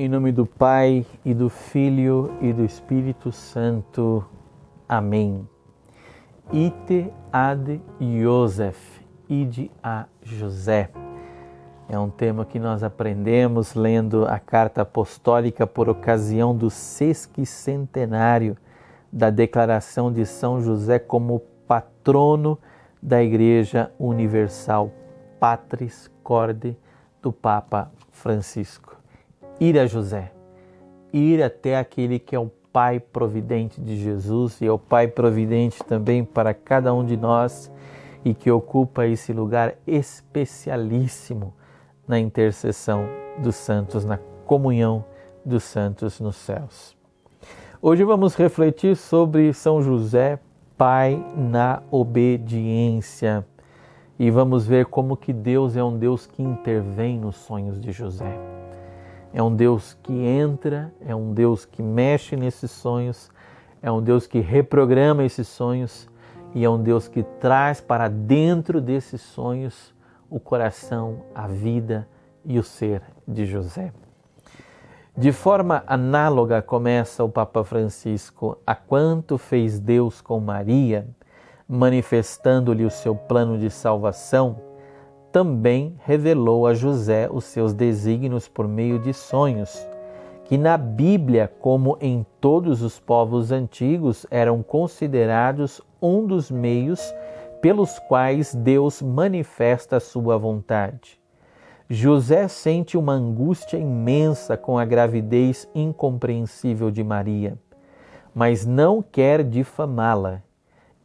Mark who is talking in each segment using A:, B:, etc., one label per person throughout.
A: Em nome do Pai, e do Filho, e do Espírito Santo. Amém. Ite ad Iosef, ide a José. É um tema que nós aprendemos lendo a carta apostólica por ocasião do sesquicentenário da declaração de São José como patrono da Igreja Universal, Patris Corde do Papa Francisco. Ir a José, ir até aquele que é o Pai providente de Jesus e é o Pai providente também para cada um de nós e que ocupa esse lugar especialíssimo na intercessão dos santos, na comunhão dos santos nos céus. Hoje vamos refletir sobre São José, Pai na obediência, e vamos ver como que Deus é um Deus que intervém nos sonhos de José. É um Deus que entra, é um Deus que mexe nesses sonhos, é um Deus que reprograma esses sonhos e é um Deus que traz para dentro desses sonhos o coração, a vida e o ser de José. De forma análoga começa o Papa Francisco: a quanto fez Deus com Maria, manifestando-lhe o seu plano de salvação, também revelou a José os seus desígnios por meio de sonhos, que na Bíblia, como em todos os povos antigos, eram considerados um dos meios pelos quais Deus manifesta a sua vontade. José sente uma angústia imensa com a gravidez incompreensível de Maria, mas não quer difamá-la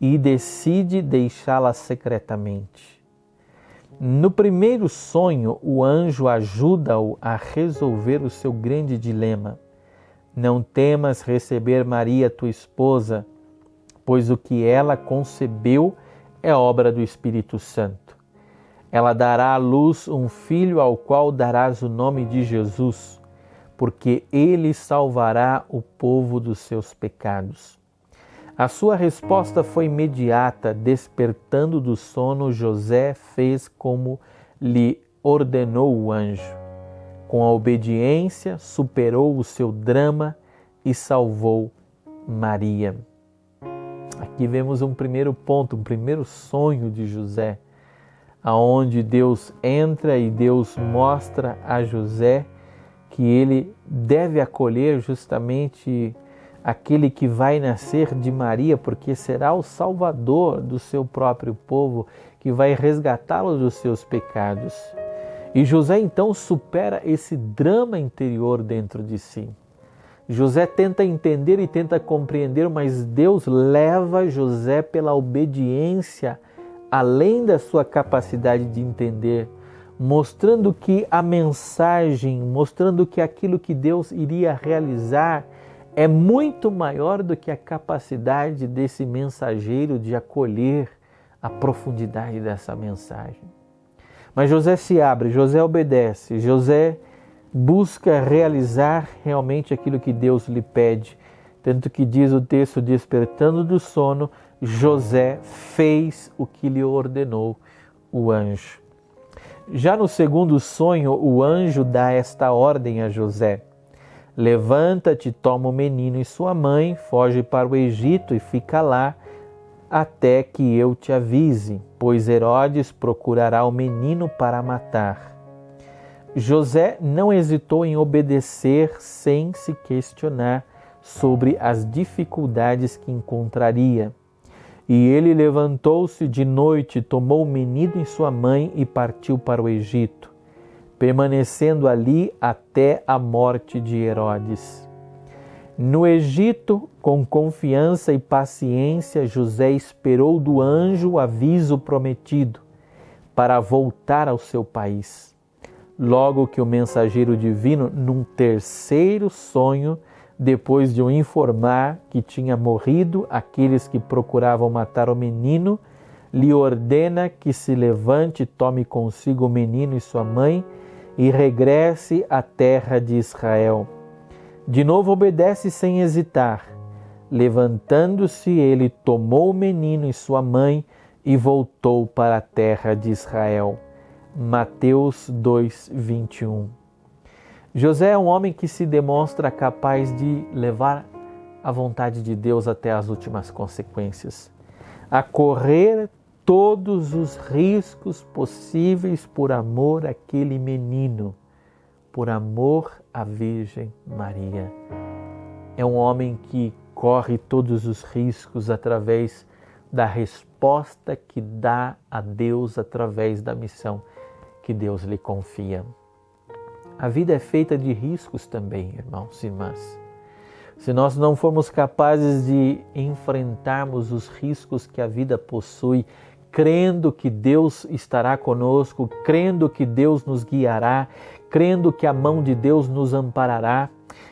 A: e decide deixá-la secretamente. No primeiro sonho, o anjo ajuda-o a resolver o seu grande dilema. Não temas receber Maria, tua esposa, pois o que ela concebeu é obra do Espírito Santo. Ela dará à luz um filho ao qual darás o nome de Jesus, porque ele salvará o povo dos seus pecados. A sua resposta foi imediata. Despertando do sono, José fez como lhe ordenou o anjo. Com a obediência, superou o seu drama e salvou Maria. Aqui vemos um primeiro ponto, um primeiro sonho de José, aonde Deus entra e Deus mostra a José que ele deve acolher justamente aquele que vai nascer de Maria, porque será o Salvador do seu próprio povo, que vai resgatá-lo dos seus pecados. E José então supera esse drama interior dentro de si. José tenta entender e tenta compreender, mas Deus leva José pela obediência, além da sua capacidade de entender, mostrando que a mensagem, mostrando que aquilo que Deus iria realizar é muito maior do que a capacidade desse mensageiro de acolher a profundidade dessa mensagem. Mas José se abre, José obedece, José busca realizar realmente aquilo que Deus lhe pede. Tanto que diz o texto: despertando do sono, José fez o que lhe ordenou o anjo. Já no segundo sonho, o anjo dá esta ordem a José: levanta-te, toma o menino e sua mãe, foge para o Egito e fica lá até que eu te avise, pois Herodes procurará o menino para matar. José não hesitou em obedecer sem se questionar sobre as dificuldades que encontraria. E ele levantou-se de noite, tomou o menino e sua mãe e partiu para o Egito, permanecendo ali até a morte de Herodes. No Egito, com confiança e paciência, José esperou do anjo o aviso prometido para voltar ao seu país. Logo que o mensageiro divino, num terceiro sonho, depois de o informar que tinha morrido aqueles que procuravam matar o menino, lhe ordena que se levante, tome consigo o menino e sua mãe e regresse à terra de Israel. De novo obedece sem hesitar. Levantando-se, ele tomou o menino e sua mãe e voltou para a terra de Israel. Mateus 2:21. José é um homem que se demonstra capaz de levar a vontade de Deus até as últimas consequências, a correr todos os riscos possíveis por amor àquele menino, por amor à Virgem Maria. É um homem que corre todos os riscos através da resposta que dá a Deus através da missão que Deus lhe confia. A vida é feita de riscos também, irmãos e irmãs. Se nós não formos capazes de enfrentarmos os riscos que a vida possui, crendo que Deus estará conosco, crendo que Deus nos guiará, crendo que a mão de Deus nos amparará,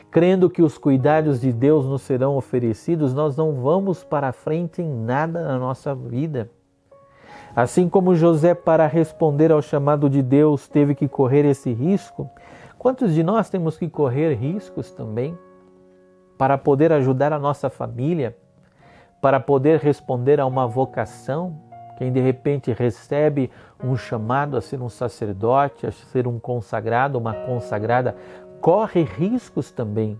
A: crendo que os cuidados de Deus nos serão oferecidos, nós não vamos para frente em nada na nossa vida. Assim como José, para responder ao chamado de Deus, teve que correr esse risco, quantos de nós temos que correr riscos também para poder ajudar a nossa família, para poder responder a uma vocação? Quem de repente recebe um chamado a ser um sacerdote, a ser um consagrado, uma consagrada, corre riscos também.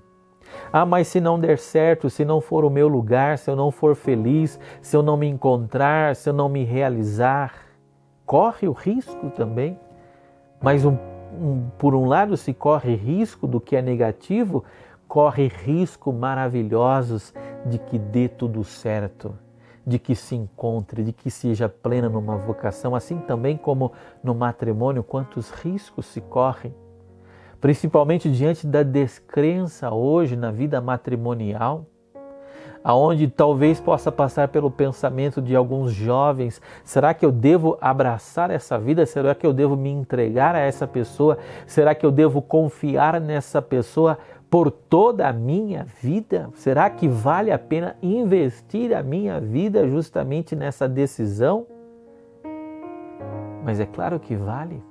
A: Ah, mas se não der certo, se não for o meu lugar, se eu não for feliz, se eu não me encontrar, se eu não me realizar, corre o risco também. Mas por um lado, se corre risco do que é negativo, corre risco maravilhosos de que dê tudo certo, de que se encontre, de que seja plena numa vocação, assim também como no matrimônio, quantos riscos se correm, principalmente diante da descrença hoje na vida matrimonial, aonde talvez possa passar pelo pensamento de alguns jovens: será que eu devo abraçar essa vida? Será que eu devo me entregar a essa pessoa? Será que eu devo confiar nessa pessoa por toda a minha vida? Será que vale a pena investir a minha vida justamente nessa decisão? Mas é claro que vale.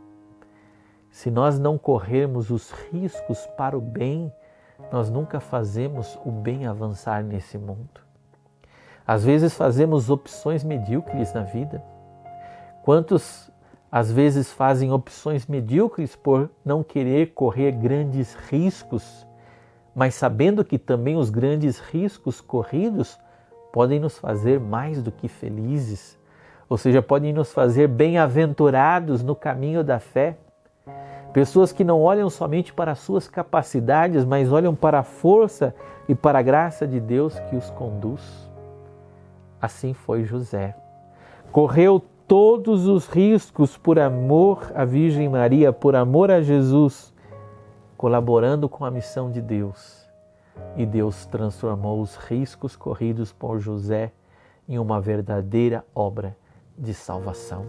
A: Se nós não corrermos os riscos para o bem, nós nunca fazemos o bem avançar nesse mundo. Às vezes fazemos opções medíocres na vida. Quantos às vezes fazem opções medíocres por não querer correr grandes riscos, mas sabendo que também os grandes riscos corridos podem nos fazer mais do que felizes, ou seja, podem nos fazer bem-aventurados no caminho da fé. Pessoas que não olham somente para as suas capacidades, mas olham para a força e para a graça de Deus que os conduz. Assim foi José. Correu todos os riscos por amor à Virgem Maria, por amor a Jesus, colaborando com a missão de Deus. E Deus transformou os riscos corridos por José em uma verdadeira obra de salvação.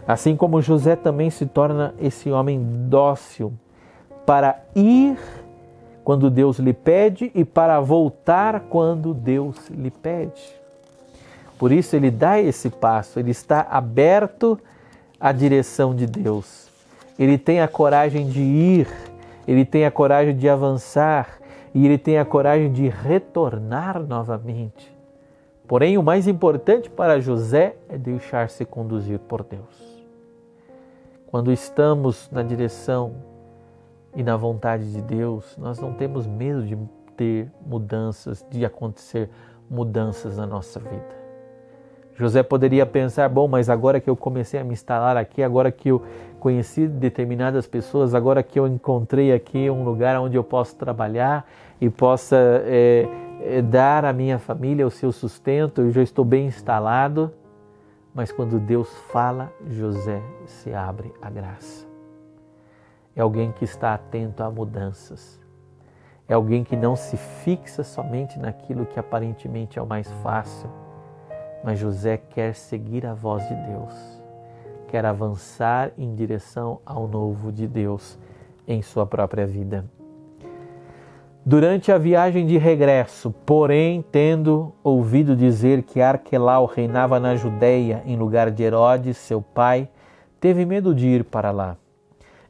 A: Assim como José também se torna esse homem dócil para ir quando Deus lhe pede e para voltar quando Deus lhe pede. Por isso ele dá esse passo, ele está aberto à direção de Deus. Ele tem a coragem de ir, ele tem a coragem de avançar e ele tem a coragem de retornar novamente. Porém, o mais importante para José é deixar-se conduzir por Deus. Quando estamos na direção e na vontade de Deus, nós não temos medo de ter mudanças, de acontecer mudanças na nossa vida. José poderia pensar: bom, mas agora que eu comecei a me instalar aqui, agora que eu conheci determinadas pessoas, agora que eu encontrei aqui um lugar onde eu posso trabalhar e possa dar à minha família o seu sustento, eu já estou bem instalado. Mas quando Deus fala, José se abre à graça. É alguém que está atento a mudanças. É alguém que não se fixa somente naquilo que aparentemente é o mais fácil. Mas José quer seguir a voz de Deus. Quer avançar em direção ao novo de Deus em sua própria vida. Durante a viagem de regresso, porém, tendo ouvido dizer que Arquelau reinava na Judeia em lugar de Herodes, seu pai, teve medo de ir para lá.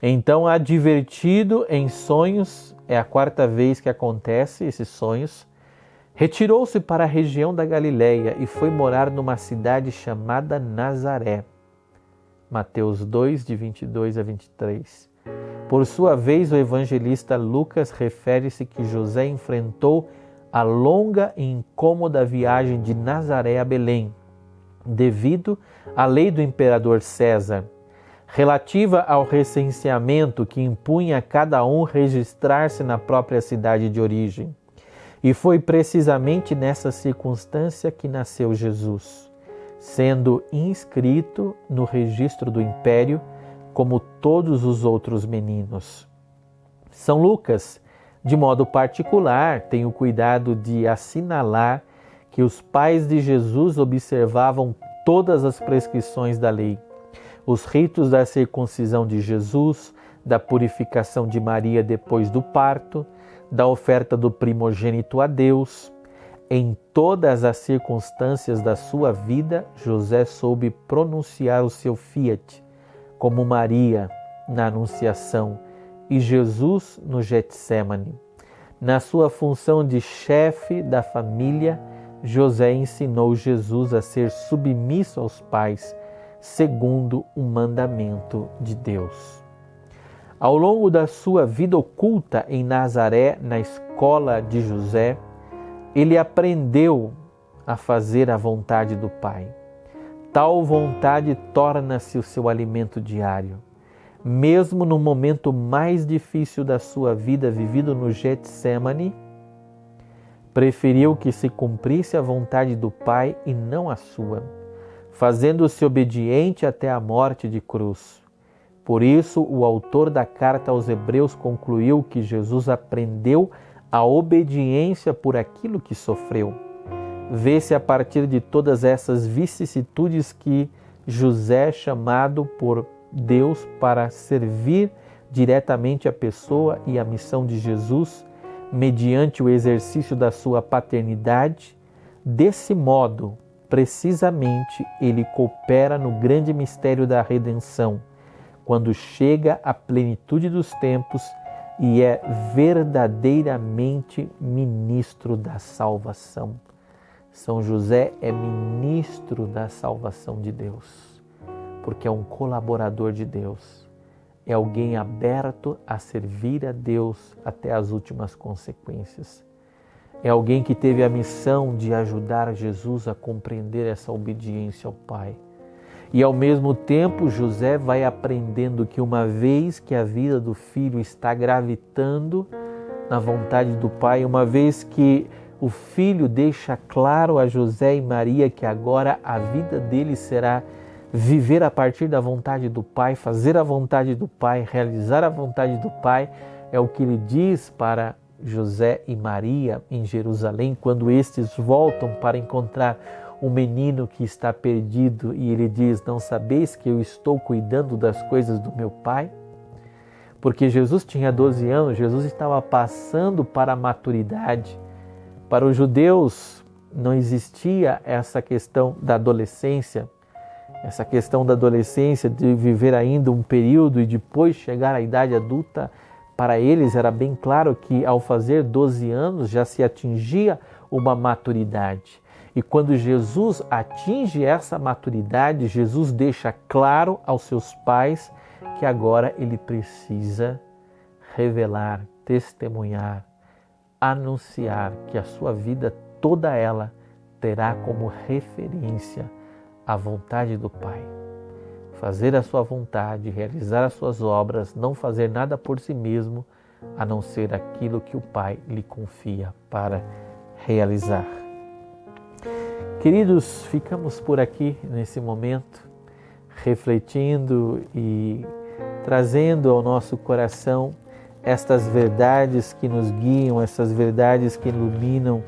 A: Então, advertido em sonhos, é a 4ª vez que acontece esses sonhos, retirou-se para a região da Galileia e foi morar numa cidade chamada Nazaré. Mateus 2, de 22 a 23. Por sua vez, o evangelista Lucas refere-se que José enfrentou a longa e incômoda viagem de Nazaré a Belém, devido à lei do imperador César, relativa ao recenseamento que impunha a cada um registrar-se na própria cidade de origem. E foi precisamente nessa circunstância que nasceu Jesus, sendo inscrito no registro do império, como todos os outros meninos. São Lucas, de modo particular, tem o cuidado de assinalar que os pais de Jesus observavam todas as prescrições da lei. Os ritos da circuncisão de Jesus, da purificação de Maria depois do parto, da oferta do primogênito a Deus. Em todas as circunstâncias da sua vida, José soube pronunciar o seu fiat, como Maria na Anunciação e Jesus no Getsêmani. Na sua função de chefe da família, José ensinou Jesus a ser submisso aos pais, segundo o mandamento de Deus. Ao longo da sua vida oculta em Nazaré, na escola de José, ele aprendeu a fazer a vontade do Pai. Tal vontade torna-se o seu alimento diário. Mesmo no momento mais difícil da sua vida, vivido no Getsêmani, preferiu que se cumprisse a vontade do Pai e não a sua, fazendo-se obediente até a morte de cruz. Por isso, o autor da carta aos Hebreus concluiu que Jesus aprendeu a obediência por aquilo que sofreu. Vê-se a partir de todas essas vicissitudes que José, chamado por Deus para servir diretamente a pessoa e a missão de Jesus, mediante o exercício da sua paternidade, desse modo, precisamente, ele coopera no grande mistério da redenção, quando chega à plenitude dos tempos e é verdadeiramente ministro da salvação. São José é ministro da salvação de Deus, porque é um colaborador de Deus, é alguém aberto a servir a Deus até as últimas consequências. É alguém que teve a missão de ajudar Jesus a compreender essa obediência ao Pai. E ao mesmo tempo, José vai aprendendo que uma vez que a vida do filho está gravitando na vontade do Pai, uma vez que o filho deixa claro a José e Maria que agora a vida dele será viver a partir da vontade do Pai, fazer a vontade do Pai, realizar a vontade do Pai, é o que ele diz para José e Maria em Jerusalém, quando estes voltam para encontrar um menino que está perdido e ele diz: não sabeis que eu estou cuidando das coisas do meu Pai? Porque Jesus tinha 12 anos, Jesus estava passando para a maturidade. Para os judeus não existia essa questão da adolescência, de viver ainda um período e depois chegar à idade adulta. Para eles era bem claro que ao fazer 12 anos já se atingia uma maturidade. E quando Jesus atinge essa maturidade, Jesus deixa claro aos seus pais que agora ele precisa revelar, testemunhar, anunciar que a sua vida toda ela terá como referência a vontade do Pai. Fazer a sua vontade, realizar as suas obras, não fazer nada por si mesmo, a não ser aquilo que o Pai lhe confia para realizar. Queridos, ficamos por aqui nesse momento, refletindo e trazendo ao nosso coração estas verdades que nos guiam, essas verdades que iluminam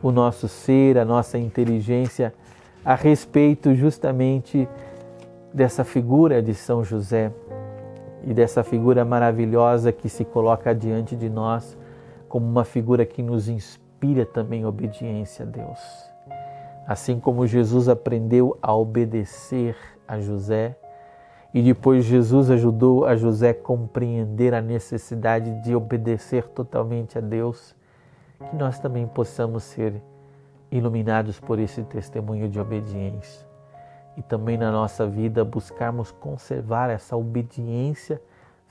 A: o nosso ser, a nossa inteligência, a respeito justamente dessa figura de São José e dessa figura maravilhosa que se coloca diante de nós como uma figura que nos inspira também a obediência a Deus. Assim como Jesus aprendeu a obedecer a José e depois Jesus ajudou a José a compreender a necessidade de obedecer totalmente a Deus, que nós também possamos ser iluminados por esse testemunho de obediência. E também na nossa vida buscarmos conservar essa obediência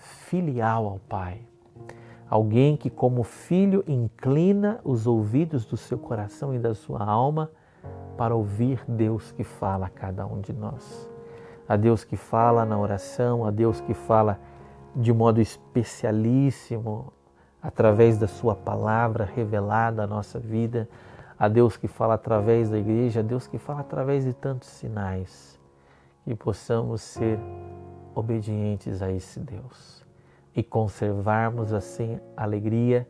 A: filial ao Pai. Alguém que, como filho, inclina os ouvidos do seu coração e da sua alma para ouvir Deus que fala a cada um de nós. A Deus que fala na oração, a Deus que fala de modo especialíssimo através da sua palavra revelada à nossa vida, a Deus que fala através da igreja, a Deus que fala através de tantos sinais, que possamos ser obedientes a esse Deus e conservarmos assim a alegria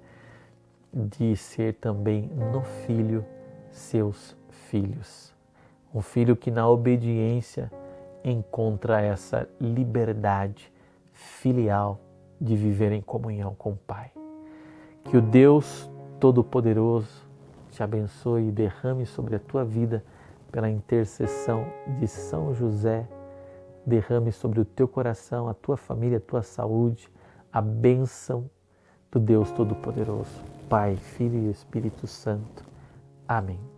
A: de ser também no Filho seus filhos. Um filho que na obediência encontra essa liberdade filial de viver em comunhão com o Pai. Que o Deus Todo-Poderoso te abençoe e derrame sobre a tua vida, pela intercessão de São José, derrame sobre o teu coração, a tua família, a tua saúde, a bênção do Deus Todo-Poderoso, Pai, Filho e Espírito Santo. Amém.